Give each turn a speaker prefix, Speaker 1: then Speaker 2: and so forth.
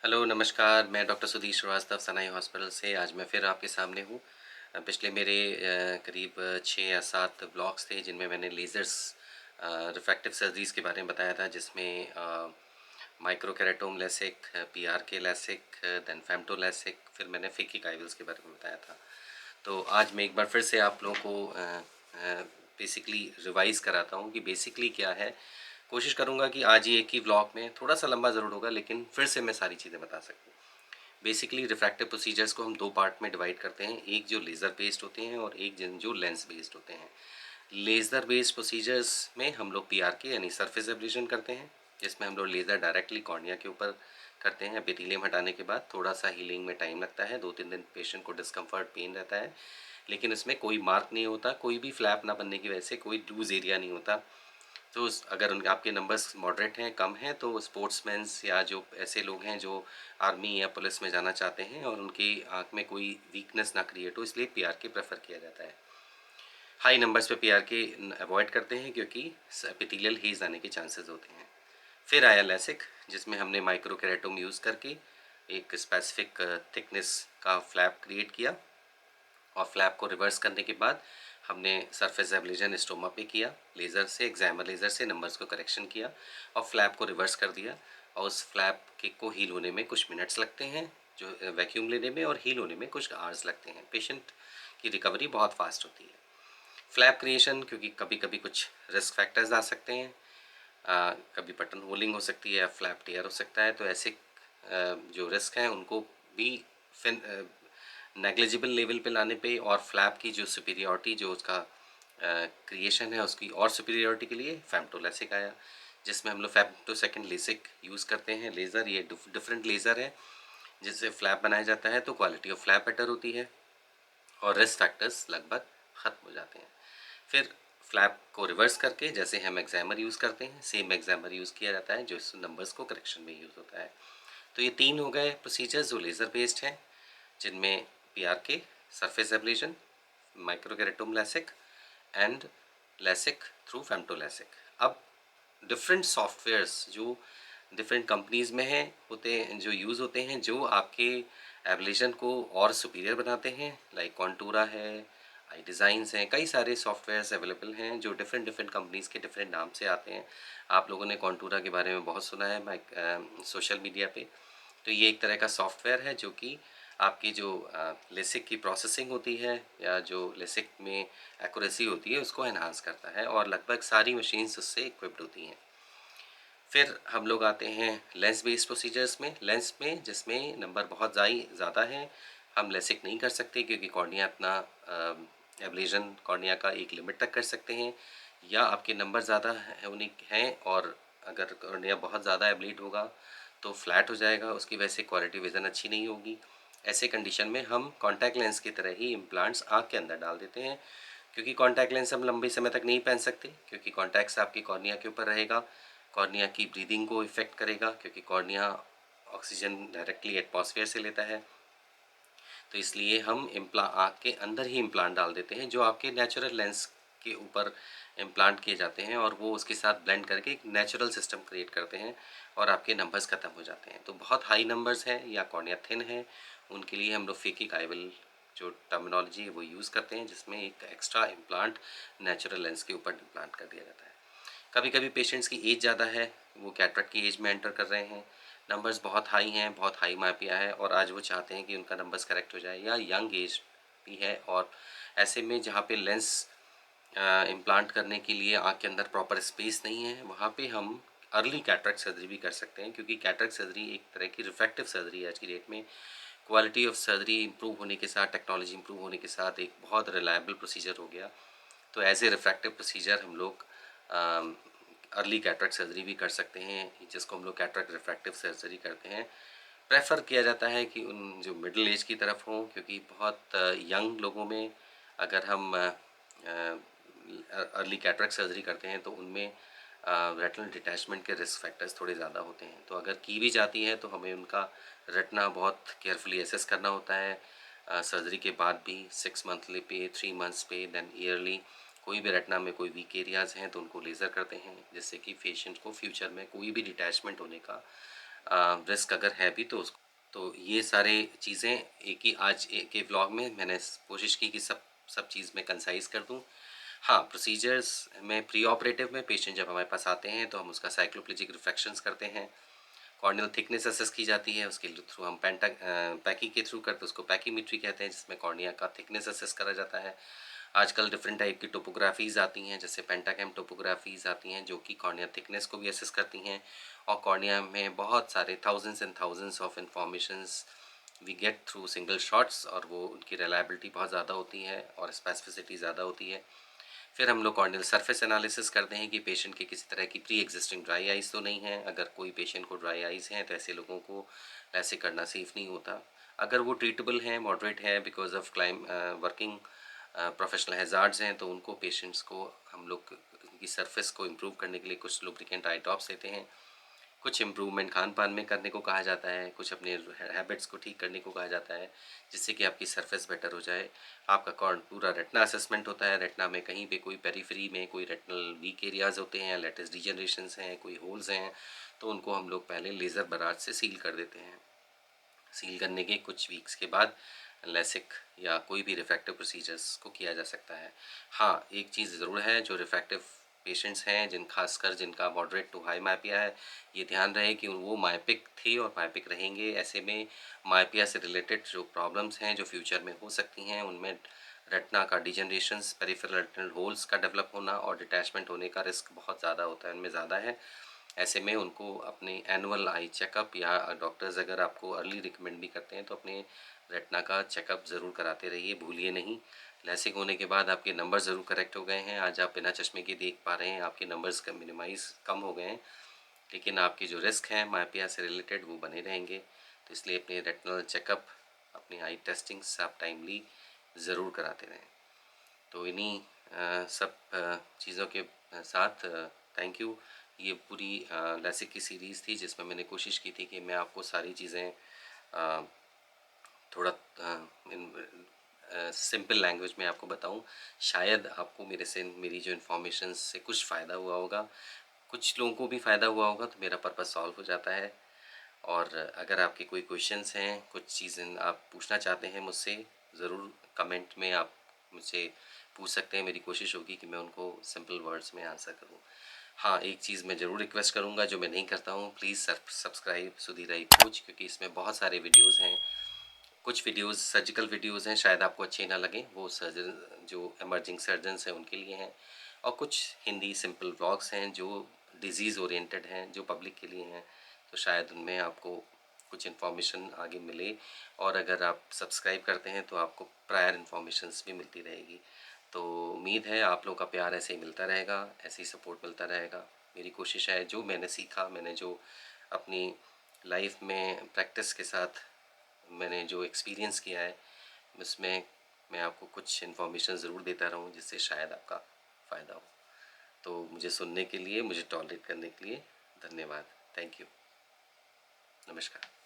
Speaker 1: Hello नमस्कार, मैं doctor Sudhir Srivastava सनाई hospital से आज मैं फिर आपके सामने हूँ। पिछले मेरे करीब 6 या 7 ब्लॉग्स थे जिनमें मैंने लेज़र्स रिफ्रैक्टिव सर्जरीज़ के बारे में बताया था, जिसमें micro keratome LASIK, PRK LASIK, then femto LASIK, फिर मैंने फिकी काइवल्स के बारे में बताया था। तो आज मैं एक बार फिर से आप लोगों को बेसिकली रिवाइज़ कराता हूँ कि बेसिकली क्या है। कोशिश करूँगा कि आज ही एक ही व्लॉग में, थोड़ा सा लंबा ज़रूर होगा लेकिन फिर से मैं सारी चीज़ें बता सकूँ। बेसिकली रिफ्रैक्टिव प्रोसीजर्स को हम दो पार्ट में डिवाइड करते हैं, एक जो लेज़र बेस्ड होते हैं और एक जो लेंस बेस्ड होते हैं। लेज़र बेस्ड प्रोसीजर्स में हम लोग पीआरके यानी सरफेस एब्लेशन करते हैं, जिसमें हम लोग लेज़र डायरेक्टली कॉर्निया के ऊपर करते हैं। एपिथेलियम हटाने के बाद थोड़ा सा हीलिंग में टाइम लगता है, 2-3 दिन पेशेंट को डिस्कम्फर्ट पेन रहता है, लेकिन इसमें कोई मार्क नहीं होता, कोई भी फ्लैप ना बनने की वजह से कोई लूज एरिया नहीं होता। तो अगर उनके आपके नंबर्स मॉडरेट हैं, कम हैं, तो स्पोर्ट्समैन्स या जो ऐसे लोग हैं जो आर्मी या पुलिस में जाना चाहते हैं और उनकी आँख में कोई वीकनेस ना क्रिएट हो, इसलिए पीआरके प्रेफर किया जाता है। हाई नंबर्स पे पीआरके अवॉइड करते हैं क्योंकि एपिथेलियल हेज आने के चांसेस होते हैं। फिर आया लैसिक, जिसमें हमने माइक्रो केराटोम यूज़ करके एक स्पेसिफिक थिकनेस का फ्लैप क्रिएट किया, और फ्लैप को रिवर्स करने के बाद हमने सरफेस एब्लेशन स्टोमा पे किया, लेज़र से, एग्जामर लेज़र से नंबर्स को करेक्शन किया और फ्लैप को रिवर्स कर दिया। और उस फ्लैप के को हील होने में कुछ मिनट्स लगते हैं, जो वैक्यूम लेने में, और हील होने में कुछ आवर्स लगते हैं। पेशेंट की रिकवरी बहुत फास्ट होती है। फ्लैप क्रिएशन, क्योंकि कभी कभी कुछ रिस्क फैक्टर्स आ सकते हैं, कभी बटन होलिंग हो सकती है या फ्लैप टेयर हो सकता है, तो ऐसे जो रिस्क हैं उनको भी नेग्लिजिबल लेवल पे लाने पे और फ्लैप की जो सुपीरियॉरिटी, जो उसका क्रिएशन है, उसकी और सुपीरियॉरिटी के लिए फेमटो लैसिक आया, जिसमें हम लोग फेमटो सेकेंड लेसिक यूज़ करते हैं। लेज़र ये डिफरेंट लेज़र है जिससे फ्लैप बनाया जाता है, तो क्वालिटी ऑफ फ्लैप बेटर होती है और रिस्क फैक्टर्स लगभग ख़त्म हो जाते हैं। फिर फ्लैप को रिवर्स करके जैसे हम एग्जामर यूज़ करते हैं, सेम एग्जामर यूज़ किया जाता है जो इस नंबर्स को करेक्शन में यूज़ होता है। तो ये 3 हो गए प्रोसीजर्स जो लेज़र बेस्ड हैं, जिनमें PRK, surface ablation, micro keratome LASIK and LASIK through femto LASIK. अब डिफरेंट सॉफ्टवेयर्स जो डिफरेंट कंपनीज़ में हैं, होते हैं, जो यूज़ होते हैं, जो आपके एब्लेशन को और सुपीरियर बनाते हैं, लाइक कॉन्टूरा है, आई डिज़ाइंस हैं, कई सारे सॉफ्टवेयर्स अवेलेबल हैं जो डिफरेंट डिफरेंट कंपनीज़ के डिफरेंट नाम से आते हैं। आप लोगों ने कॉन्टूरा के बारे में बहुत सुना है सोशल मीडिया पे। तो ये एक तरह का सॉफ्टवेयर है जो कि आपकी जो लेसिक की प्रोसेसिंग होती है या जो लेसिक में एक्यूरेसी होती है उसको एनहांस करता है, और लगभग सारी मशीन्स उससे इक्विप्ड होती हैं। फिर हम लोग आते हैं लेंस बेस्ड प्रोसीजर्स में। लेंस में जिसमें नंबर बहुत ज़्यादा है, हम लेसिक नहीं कर सकते क्योंकि कॉर्निया अपना एब्लेशन कॉर्निया का एक लिमिट तक कर सकते हैं, या आपके नंबर ज़्यादा हैं और अगर कॉर्निया बहुत ज़्यादा एब्लेट होगा तो फ्लैट हो जाएगा, उसकी वजह से क्वालिटी विज़न अच्छी नहीं होगी। ऐसे कंडीशन में हम कॉन्टैक्ट लेंस की तरह ही इम्प्लांट्स आँख के अंदर डाल देते हैं, क्योंकि कॉन्टैक्ट लेंस हम लंबे समय तक नहीं पहन सकते, क्योंकि कॉन्टैक्ट्स आपकी कॉर्निया के ऊपर रहेगा, कॉर्निया की ब्रीदिंग को इफ़ेक्ट करेगा, क्योंकि कॉर्निया ऑक्सीजन डायरेक्टली एटमॉस्फेयर से लेता है। तो इसलिए हम आँख के अंदर ही इम्प्लांट डाल देते हैं, जो आपके नेचुरल लेंस के ऊपर इम्प्लांट किए जाते हैं, और वो उसके साथ ब्लेंड करके एक नेचुरल सिस्टम क्रिएट करते हैं और आपके नंबर्स ख़त्म हो जाते हैं। तो बहुत हाई नंबर्स हैं या कॉर्निया थिन है, उनके लिए हम लोग फीकिक आइवल जो टर्मिनोलॉजी है वो यूज़ करते हैं, जिसमें एक एक्स्ट्रा इम्प्लांट नेचुरल लेंस के ऊपर इम्प्लांट कर दिया जाता है। कभी कभी पेशेंट्स की एज ज़्यादा है, वो कैटरेक्ट की एज में एंटर कर रहे हैं, नंबर्स बहुत हाई हैं, बहुत हाई मापिया है, और आज वो चाहते हैं कि उनका नंबर्स करेक्ट हो जाए, या यंग एज भी है, और ऐसे में जहाँ पे लेंस इम्प्लांट करने के लिए आँख के अंदर प्रॉपर स्पेस नहीं है, वहाँ पे हम अर्ली कैटरेक्ट सर्जरी भी कर सकते हैं, क्योंकि कैटरेक्ट सर्जरी एक तरह की रिफ्रैक्टिव सर्जरी है आज की डेट में। क्वालिटी ऑफ सर्जरी इंप्रूव होने के साथ, टेक्नोलॉजी इंप्रूव होने के साथ एक बहुत रिलायबल प्रोसीजर हो गया। तो एज ए रिफ्रैक्टिव प्रोसीजर हम लोग अर्ली कैटरेक्ट सर्जरी भी कर सकते हैं, जिसको हम लोग कैटरेक्ट रिफ्रैक्टिव सर्जरी करते हैं। प्रेफर किया जाता है कि उन जो मिडिल एज की तरफ हों, क्योंकि बहुत यंग लोगों में अगर हम अर्ली कैटरेक्ट सर्जरी करते हैं तो उनमें रेटिनल डिटैचमेंट के रिस्क फैक्टर्स थोड़े ज़्यादा होते हैं। तो अगर की भी जाती है तो हमें उनका रेटिना बहुत केयरफुली एसेस करना होता है, सर्जरी के बाद भी 6 मंथली पे, 3 मंथ्स पे, देन ईयरली। कोई भी रेटिना में कोई वीक एरियाज़ हैं तो उनको लेज़र करते हैं, जिससे कि पेशेंट को फ्यूचर में कोई भी डिटैचमेंट होने का रिस्क अगर है भी तो उसको, तो ये सारे चीज़ें एक ही आज एक ही व्लॉग में मैंने कोशिश की कि सब चीज़ मैं कंसाइज कर दूँ। हाँ, प्रोसीजर्स में प्री ऑपरेटिव में पेशेंट जब हमारे पास आते हैं तो हम उसका साइक्लोप्लेजिक रिफ्रैक्शंस करते हैं, कॉर्नियल थिकनेस असेस की जाती है, उसके थ्रू हम पैकी के थ्रू करते हैं, उसको पैकीमेट्री कहते हैं, जिसमें कॉर्निया का थिकनेस असेस करा जाता है। आजकल डिफरेंट टाइप की टोपोग्राफीज़ आती हैं, जैसे पेंटाकैम टोपोग्राफीज़ आती हैं जो कि कॉर्निया थिकनेस को भी असेस करती हैं, और कॉर्निया में बहुत सारे thousands and thousands of informations we get through single shots, और वो उनकी रिलायबिलिटी बहुत ज़्यादा होती है और स्पेसिफिसिटी ज़्यादा होती है। फिर हम लोग कॉर्नियल सरफेस एनालिसिस करते हैं कि पेशेंट की किसी तरह की प्री एग्जिस्टिंग ड्राई आइज़ तो नहीं है। अगर कोई पेशेंट को ड्राई आइज़ हैं तो ऐसे लोगों को ऐसे करना सेफ़ नहीं होता। अगर वो ट्रीटेबल हैं, मॉडरेट है, because of working professional hazards हैं, तो उनको पेशेंट्स को हम लोग उनकी सरफेस को इम्प्रूव करने के लिए कुछ लुब्रिकेंट आई ड्रॉप्स देते हैं, कुछ इम्प्रूवमेंट खान-पान में करने को कहा जाता है, कुछ अपने हैबिट्स को ठीक करने को कहा जाता है, जिससे कि आपकी सरफेस बेटर हो जाए। आपका कॉर्न पूरा रेटिना असेसमेंट होता है, रेटिना में कहीं पे कोई पेरिफेरी में कोई रेटिनल वीक एरियाज़ होते हैं, लेटेस्ट डिजेनरेशंस हैं, कोई होल्स हैं, तो उनको हम लोग पहले लेज़र बराज से सील कर देते हैं। सील करने के कुछ वीक्स के बाद लेसिक या कोई भी रिफ्रैक्टिव प्रोसीजर्स को किया जा सकता है। हाँ, एक चीज़ ज़रूर है, जो रिफ्रैक्टिव पेशेंट्स हैं खासकर जिनका मॉडरेट टू हाई मायोपिया है, ये ध्यान रहे कि वो मायोपिक थे और मायोपिक रहेंगे। ऐसे में मायोपिया से रिलेटेड जो प्रॉब्लम्स हैं जो फ्यूचर में हो सकती हैं, उनमें रेटिना का डिजेनरेशंस, पेरिफेरल रेटिनल होल्स का डेवलप होना और डिटैचमेंट होने का रिस्क बहुत ज़्यादा होता है, उनमें ज़्यादा है। ऐसे में उनको अपने एनुअल आई चेकअप, या डॉक्टर्स अगर आपको अर्ली रिकमेंड भी करते हैं तो अपने रेटिना का चेकअप ज़रूर कराते रहिए, भूलिए नहीं। लैसिक होने के बाद आपके नंबर ज़रूर करेक्ट हो गए हैं, आज आप बिना चश्मे के देख पा रहे हैं, आपके नंबर्स का मिनिमाइज़ कम हो गए हैं, लेकिन आपकी जो रिस्क है मायोपिया से रिलेटेड वो बने रहेंगे। तो इसलिए अपने रेटिनल चेकअप, अपनी आई टेस्टिंग्स आप टाइमली ज़रूर कराते रहें। तो इन्हीं सब चीज़ों के साथ थैंक यू। ये पूरी लैसिक की सीरीज़ थी जिसमें मैंने कोशिश की थी कि मैं आपको सारी चीज़ें थोड़ा सिंपल लैंग्वेज में आपको बताऊं। शायद आपको मेरे से मेरी जो इन्फॉर्मेशन से कुछ फ़ायदा हुआ होगा, कुछ लोगों को भी फ़ायदा हुआ होगा, तो मेरा पर्पज़ सॉल्व हो जाता है। और अगर आपके कोई क्वेश्चंस हैं, कुछ चीज़ें आप पूछना चाहते हैं मुझसे, ज़रूर कमेंट में आप मुझसे पूछ सकते हैं। मेरी कोशिश होगी कि मैं उनको सिंपल वर्ड्स में आंसर करूं। हाँ, एक चीज़ मैं ज़रूर रिक्वेस्ट करूंगा जो मैं नहीं करता हूं, please subscribe Sudhir I coach, क्योंकि इसमें बहुत सारे वीडियोज़ हैं। कुछ वीडियोज़ सर्जिकल वीडियोज़ हैं, शायद आपको अच्छे ना लगें, वो सर्जन जो एमर्जिंग सर्जन्स हैं उनके लिए हैं। और कुछ हिंदी सिंपल व्लॉग्स हैं जो डिज़ीज़ ओरिएंटेड हैं, जो पब्लिक के लिए हैं, तो शायद उनमें आपको कुछ इन्फॉर्मेशन आगे मिले। और अगर आप सब्सक्राइब करते हैं तो आपको प्रायर इन्फॉर्मेशंस भी मिलती रहेगी। तो उम्मीद है आप लोगों का प्यार ऐसे ही मिलता रहेगा, ऐसे ही सपोर्ट मिलता रहेगा। मेरी कोशिश है, जो मैंने सीखा, मैंने जो अपनी लाइफ में प्रैक्टिस के साथ मैंने जो एक्सपीरियंस किया है, उसमें मैं आपको कुछ इन्फॉर्मेशन ज़रूर देता रहूँ जिससे शायद आपका फ़ायदा हो। तो मुझे सुनने के लिए, मुझे टॉलरेट करने के लिए धन्यवाद। Thank you. नमस्कार।